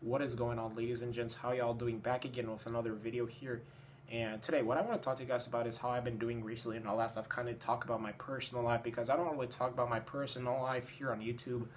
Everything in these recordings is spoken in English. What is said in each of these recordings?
What is going on, ladies and gents? How y'all doing? Back again with another video here. And today, what I want to talk to you guys about is how I've been doing recently and all that stuff. Kind of talk about my personal life because I don't really talk about my personal life here on YouTube.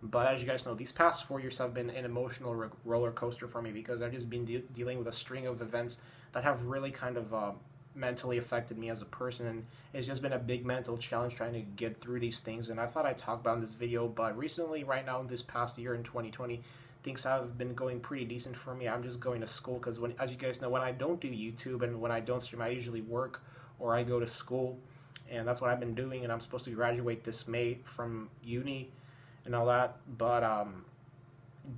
But as you guys know, these past 4 years have been an emotional roller coaster for me because I've just been dealing with a string of events that have really kind of mentally affected me as a person, and it's just been a big mental challenge trying to get through these things. And I thought I'd talk about in this video, but recently, right now, in this past year in 2020, things have been going pretty decent for me. I'm just going to school because, when, as you guys know, when I don't do YouTube and when I don't stream, I usually work or I go to school, and that's what I've been doing. And I'm supposed to graduate this May from uni and all that. But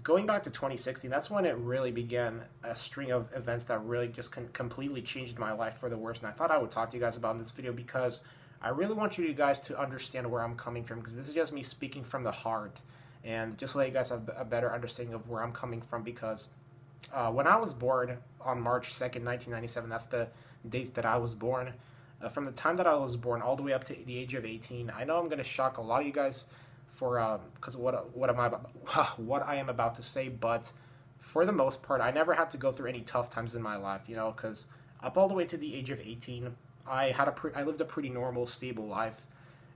going back to 2016, that's when it really began, a string of events that really just completely changed my life for the worse. And I thought I would talk to you guys about in this video because I really want you guys to understand where I'm coming from, because this is just me speaking from the heart, and just let you guys have a better understanding of where I'm coming from. Because when I was born on March 2nd, 1997, that's the date that I was born. From the time that I was born all the way up to the age of 18, I know I'm going to shock a lot of you guys for because what I am about to say, but for the most part, I never had to go through any tough times in my life, you know, because up all the way to the age of 18, I lived a pretty normal, stable life,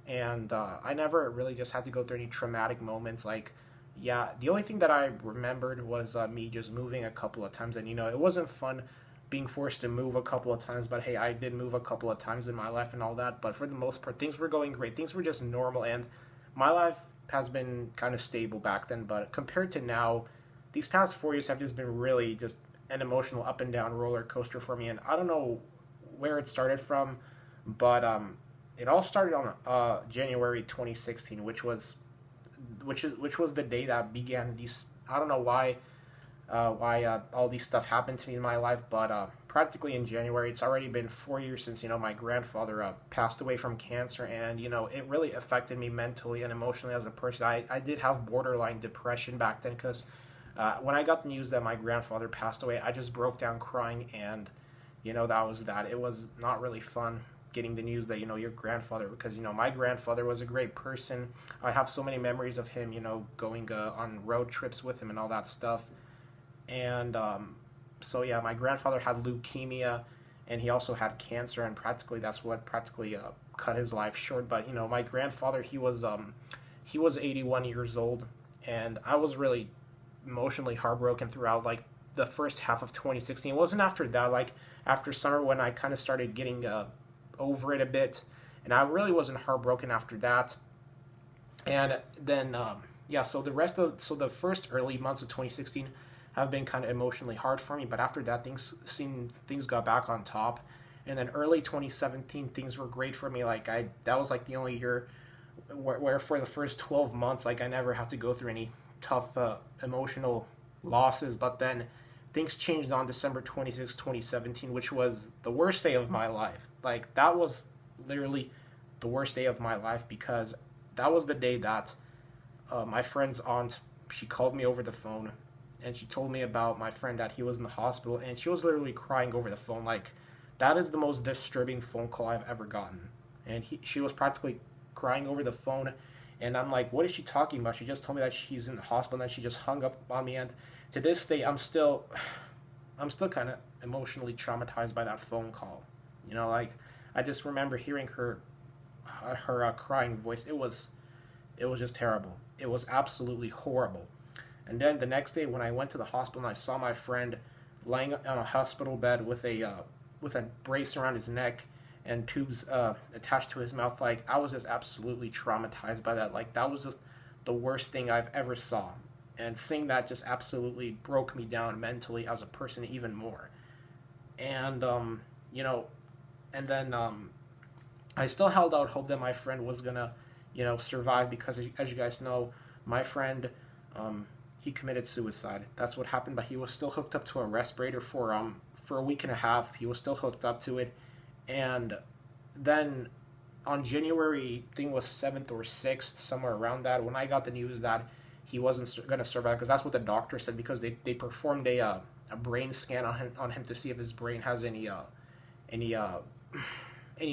and I never really just had to go through any traumatic moments. Like, yeah, the only thing that I remembered was me just moving a couple of times, and you know, it wasn't fun being forced to move a couple of times, but hey, I did move a couple of times in my life and all that. But for the most part, things were going great. Things were just normal, and my life has been kind of stable back then. But compared to now, these past 4 years have just been really just an emotional up and down roller coaster for me. And I don't know where it started from, but it all started on January 2016, which was the day that began these. I don't know why all these stuff happened to me in my life, but practically in January, it's already been 4 years since, you know, my grandfather passed away from cancer, and you know, it really affected me mentally and emotionally as a person. I did have borderline depression back then, because when I got the news that my grandfather passed away, I just broke down crying, and you know, that was that. It was not really fun getting the news that, you know, your grandfather, because you know, my grandfather was a great person. I have so many memories of him, you know, going on road trips with him and all that stuff. And so yeah, my grandfather had leukemia, and he also had cancer, and that's what cut his life short. But you know, my grandfather, he was 81 years old, and I was really emotionally heartbroken throughout like the first half of 2016. It wasn't after that, like after summer, when I kind of started getting over it a bit, and I really wasn't heartbroken after that. And then yeah, so the first early months of 2016 have been kind of emotionally hard for me, but after that, things got back on top. And then early 2017, things were great for me. Like, that was like the only year where for the first 12 months, like, I never had to go through any tough emotional losses. But then things changed on December 26, 2017, which was the worst day of my life. Like, that was literally the worst day of my life, because that was the day that my friend's aunt, she called me over the phone, and she told me about my friend, that he was in the hospital, and she was literally crying over the phone. Like, that is the most disturbing phone call I've ever gotten. And she was practically crying over the phone, and I'm like, what is she talking about? She just told me that she's in the hospital, and then she just hung up on me. And to this day, I'm still kind of emotionally traumatized by that phone call. You know, like, I just remember hearing her crying voice. It was just terrible. It was absolutely horrible. And then the next day, when I went to the hospital and I saw my friend lying on a hospital bed with a brace around his neck and tubes attached to his mouth, like, I was just absolutely traumatized by that. Like, that was just the worst thing I've ever saw. And seeing that just absolutely broke me down mentally as a person even more. And you know, and then I still held out hope that my friend was gonna, you know, survive, because as you guys know, my friend, he committed suicide. That's what happened. But he was still hooked up to a respirator for a week and a half. He was still hooked up to it. And then on January, I think it was 7th or 6th, somewhere around that, when I got the news that he wasn't going to survive, because that's what the doctor said, because they performed a brain scan on him to see if his brain has any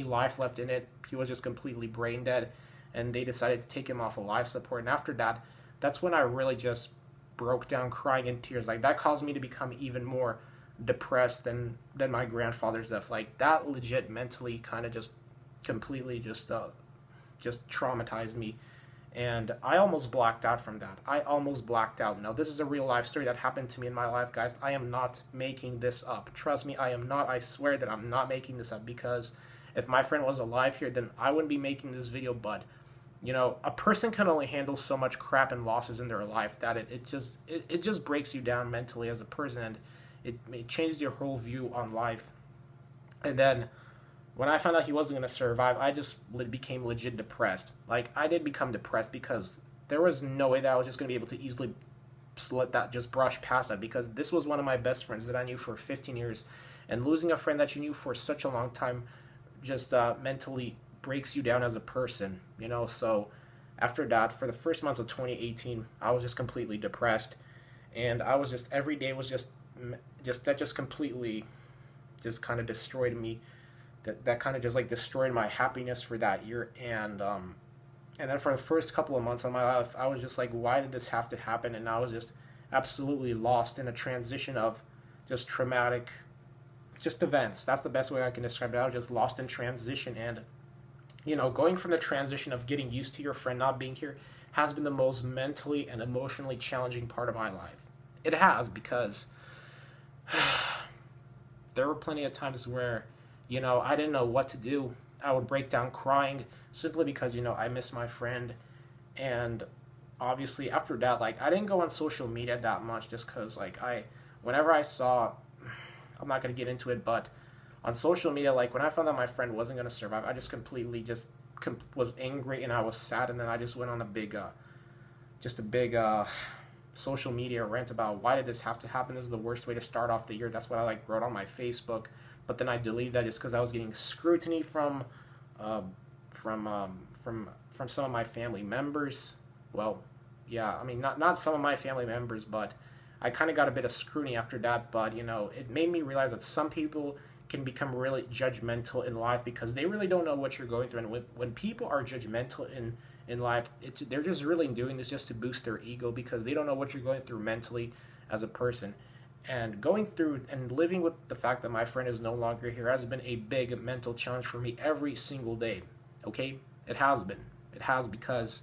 life left in it. He was just completely brain dead, and they decided to take him off of life support. And after that, that's when I really just broke down crying in tears. Like that caused me to become even more depressed than my grandfather's death. Like that legit mentally kind of just completely just traumatized me, and I almost blacked out from that. I almost blacked out. Now, this is a real life story that happened to me in my life, guys. I am not making this up. Trust me, I am not. I swear that I'm not making this up, because if my friend was alive here, then I wouldn't be making this video. But, you know, a person can only handle so much crap and losses in their life that it just breaks you down mentally as a person, and it changes your whole view on life. And then when I found out he wasn't going to survive, I just became legit depressed. Like, I did become depressed because there was no way that I was just going to be able to easily let that just brush past that, because this was one of my best friends that I knew for 15 years. And losing a friend that you knew for such a long time just mentally breaks you down as a person, you know? So after that, for the first months of 2018, I was just completely depressed. And I was just, every day was just that just completely just kind of destroyed me. That kind of just like destroyed my happiness for that year. And then for the first couple of months of my life, I was just like, why did this have to happen? And I was just absolutely lost in a transition of just traumatic just events. That's the best way I can describe it. I was just lost in transition. And, you know, going from the transition of getting used to your friend not being here has been the most mentally and emotionally challenging part of my life. It has, because there were plenty of times where, you know, I didn't know what to do. I would break down crying simply because, you know, I miss my friend. And obviously after that, like, I didn't go on social media that much, just because, like, whenever I saw, I'm not going to get into it, but on social media, like, when I found out my friend wasn't going to survive, I just completely was angry, and I was sad. And then I just went on a big social media rant about why did this have to happen. This is the worst way to start off the year. That's what I like wrote on my Facebook. But then I deleted that just because I was getting scrutiny from some of my family members. Well, yeah, I mean, not some of my family members, but I kind of got a bit of scrutiny after that. But, you know, it made me realize that some people can become really judgmental in life because they really don't know what you're going through. And when people are judgmental in life, they're just really doing this just to boost their ego, because they don't know what you're going through mentally as a person. And going through and living with the fact that my friend is no longer here has been a big mental challenge for me every single day. Okay? It has been. It has, because,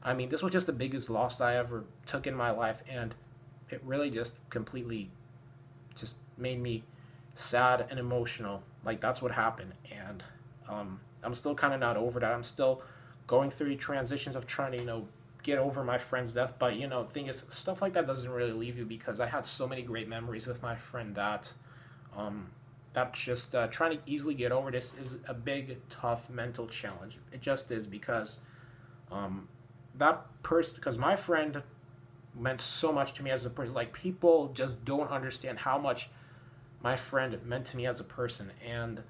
I mean, this was just the biggest loss I ever took in my life, and it really just completely just made me sad and emotional. Like, that's what happened. And I'm still kind of not over that. I'm still going through transitions of trying to, you know, get over my friend's death. But, you know, the thing is, stuff like that doesn't really leave you, because I had so many great memories with my friend that that's just trying to easily get over this is a big, tough mental challenge. It just is, because because my friend meant so much to me as a person. Like, people just don't understand how much my friend meant to me as a person. And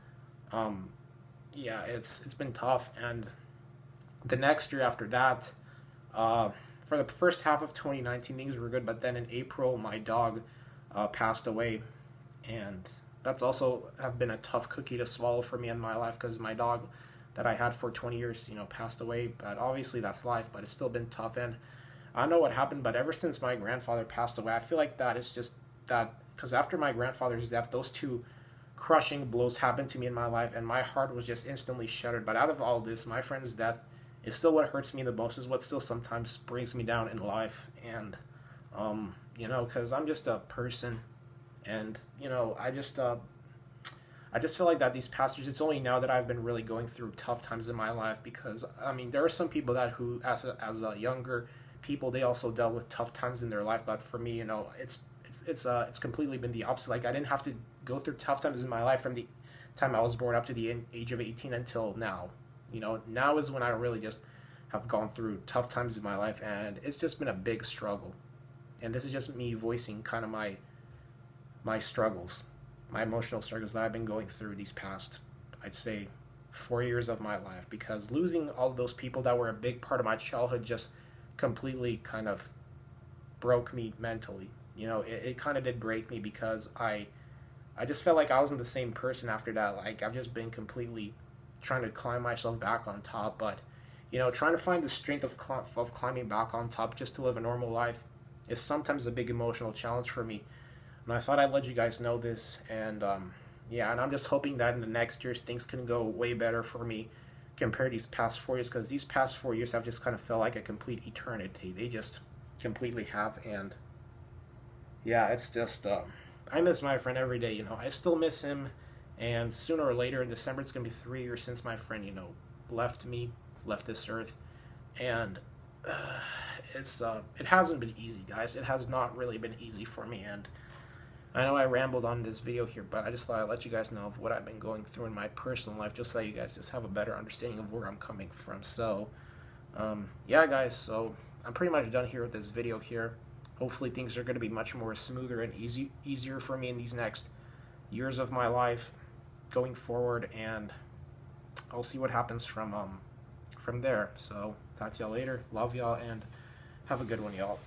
yeah, it's been tough. And the next year after that, for the first half of 2019, things were good, but then in April, my dog passed away, and that's also have been a tough cookie to swallow for me in my life, because my dog that I had for 20 years, you know, passed away. But obviously that's life, but it's still been tough. And I don't know what happened, but ever since my grandfather passed away, I feel like that is just that, because after my grandfather's death, those two crushing blows happened to me in my life, and my heart was just instantly shattered. But out of all this, my friend's death is still what hurts me the most, is what still sometimes brings me down in life. And you know, because I'm just a person, and, you know, I just feel like that these past years, it's only now that I've been really going through tough times in my life, because, I mean, there are some people that who, as a younger people, they also dealt with tough times in their life. But for me, you know, it's completely been the opposite. Like, I didn't have to go through tough times in my life from the time I was born up to the age of 18 until now. You know, now is when I really just have gone through tough times in my life, and it's just been a big struggle. And this is just me voicing kind of my struggles, my emotional struggles that I've been going through these past, I'd say, 4 years of my life, because losing all those people that were a big part of my childhood just completely kind of broke me mentally. You know, it kind of did break me, because I just felt like I wasn't the same person after that. Like, I've just been completely trying to climb myself back on top, but, you know, trying to find the strength of climbing back on top just to live a normal life, is sometimes a big emotional challenge for me. And I thought I'd let you guys know this. And yeah, and I'm just hoping that in the next years things can go way better for me compared to these past 4 years, because these past 4 years have just kind of felt like a complete eternity. They just completely have. And yeah, it's just I miss my friend every day. I still miss him. And sooner or later in December, it's gonna be 3 years since my friend left me, left this earth. And it hasn't been easy, guys. It has not really been easy for me. And I know I rambled on this video here, but I just thought I'd let you guys know of what I've been going through in my personal life, just so you guys just have a better understanding of where I'm coming from. So yeah, guys, so I'm pretty much done here with this video here. Hopefully things are going to be much more smoother and easier for me in these next years of my life going forward, and I'll see what happens from there. So talk to y'all later. Love y'all, and have a good one, y'all.